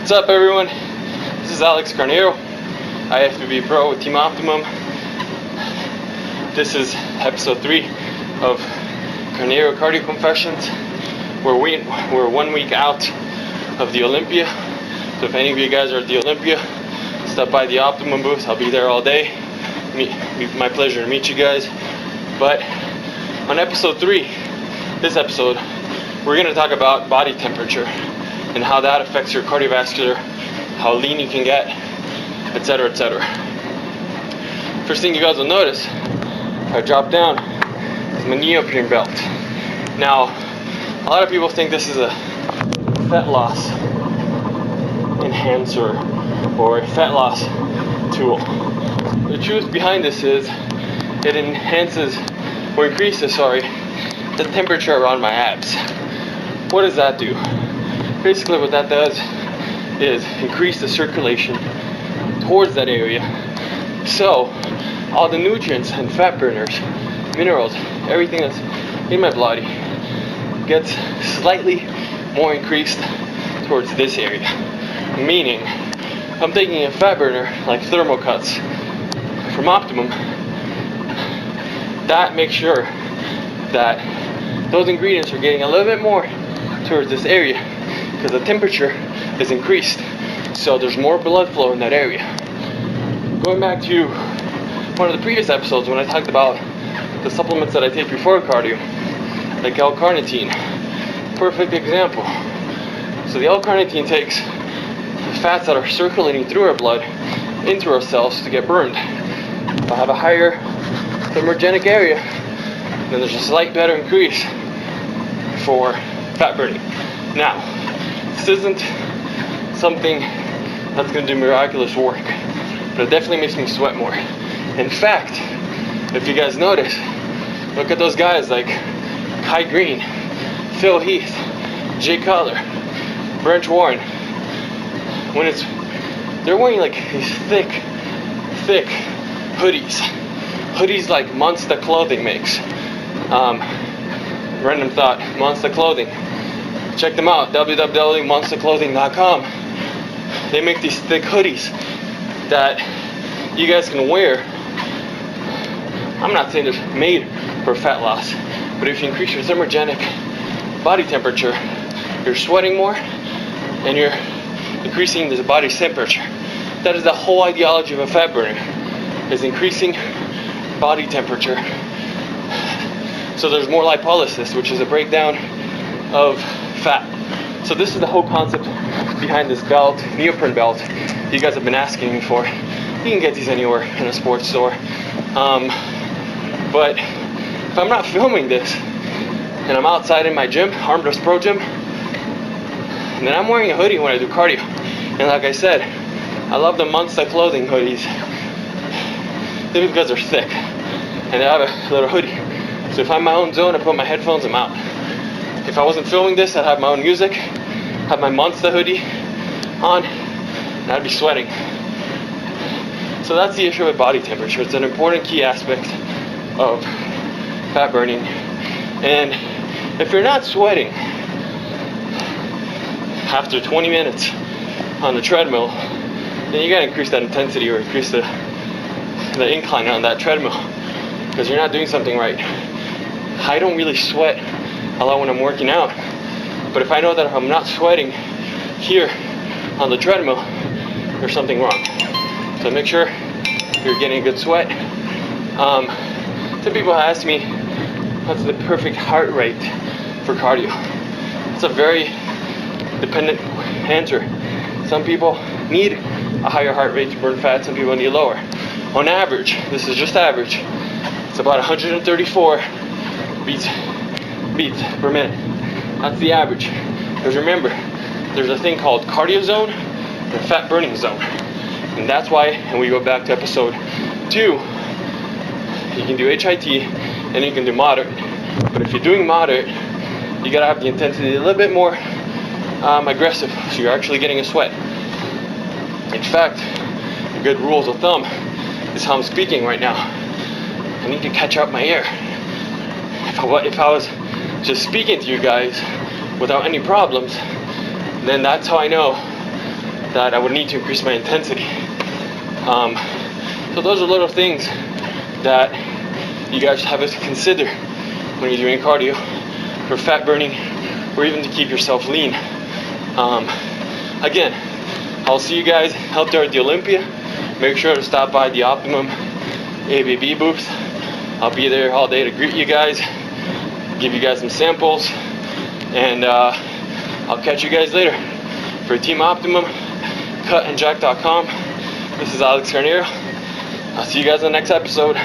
What's up, everyone? This is Alex Carneiro, IFBB Pro with Team Optimum. This is episode 3 of Carneiro Cardio Confessions. We're 1 week out of the Olympia, so if any of you guys are at the Olympia, stop by the Optimum booth. I'll be there all day. My pleasure to meet you guys. But on episode 3, this episode, we're going to talk about body temperature and how that affects your cardiovascular, how lean you can get, etc., etc. First thing you guys will notice, I drop down, is my neoprene belt. Now, a lot of people think this is a fat loss enhancer or a fat loss tool. The truth behind this is it increases the temperature around my abs. What does that do? Basically what that does is increase the circulation towards that area, so all the nutrients and fat burners, minerals, everything that's in my body gets slightly more increased towards this area. Meaning, if I'm taking a fat burner like Thermocuts from Optimum, that makes sure that those ingredients are getting a little bit more towards this area because the temperature is increased, so there's more blood flow in that area. Going back to one of the previous episodes when I talked about the supplements that I take before cardio, like L-carnitine, perfect example. So the L-carnitine takes the fats that are circulating through our blood into our cells to get burned. If I have a higher thermogenic area, then there's a slight better increase for fat burning. Now, this isn't something that's going to do miraculous work, but it definitely makes me sweat more. In fact, if you guys notice, look at those guys like Kai Green, Phil Heath, Jay Cutler, Brent Warren. They're wearing like these thick hoodies like Monster Clothing makes. Random thought, Monster Clothing. Check them out, www.monsterclothing.com. They make these thick hoodies that you guys can wear. I'm not saying they're made for fat loss, but if you increase your thermogenic body temperature, you're sweating more and you're increasing the body's temperature. That is the whole ideology of a fat burner, is increasing body temperature. So there's more lipolysis, which is a breakdown of fat. So this is the whole concept behind this belt, neoprene belt, you guys have been asking me for. You can get these anywhere in a sports store. But if I'm not filming this and I'm outside in my gym, Armrest Pro Gym, then I'm wearing a hoodie when I do cardio. And like I said, I love the Monster Clothing hoodies. Maybe because they're thick and they have a little hoodie. So if I'm in my own zone, I put my headphones, I'm out. If I wasn't filming this, I'd have my own music, have my Monster hoodie on, and I'd be sweating. So that's the issue with body temperature. It's an important key aspect of fat burning. And if you're not sweating after 20 minutes on the treadmill, then you gotta increase that intensity or increase the incline on that treadmill because you're not doing something right. I don't really sweat a lot when I'm working out, but if I know that if I'm not sweating here on the treadmill, there's something wrong. So make sure you're getting a good sweat. Some people ask me what's the perfect heart rate for cardio. It's a very dependent answer. Some people need a higher heart rate to burn fat, some people need lower. On average, this is just average, it's about 134 beats per minute. That's the average. Because remember, there's a thing called cardio zone and a fat burning zone. And that's why, and we go back to episode 2, you can do HIT and you can do moderate. But if you're doing moderate, you gotta have the intensity a little bit more aggressive, so you're actually getting a sweat. In fact, a good rules of thumb is how I'm speaking right now. I need to catch up my air. If I was just speaking to you guys without any problems, then that's how I know that I would need to increase my intensity. So those are little things that you guys have to consider when you're doing cardio for fat burning or even to keep yourself lean. Again, I'll see you guys out there at the Olympia. Make sure to stop by the Optimum ABB booth. I'll be there all day to greet you guys, give you guys some samples, and I'll catch you guys later. For Team Optimum, cutandjack.com, this is Alex Carneiro. I'll see you guys in the next episode.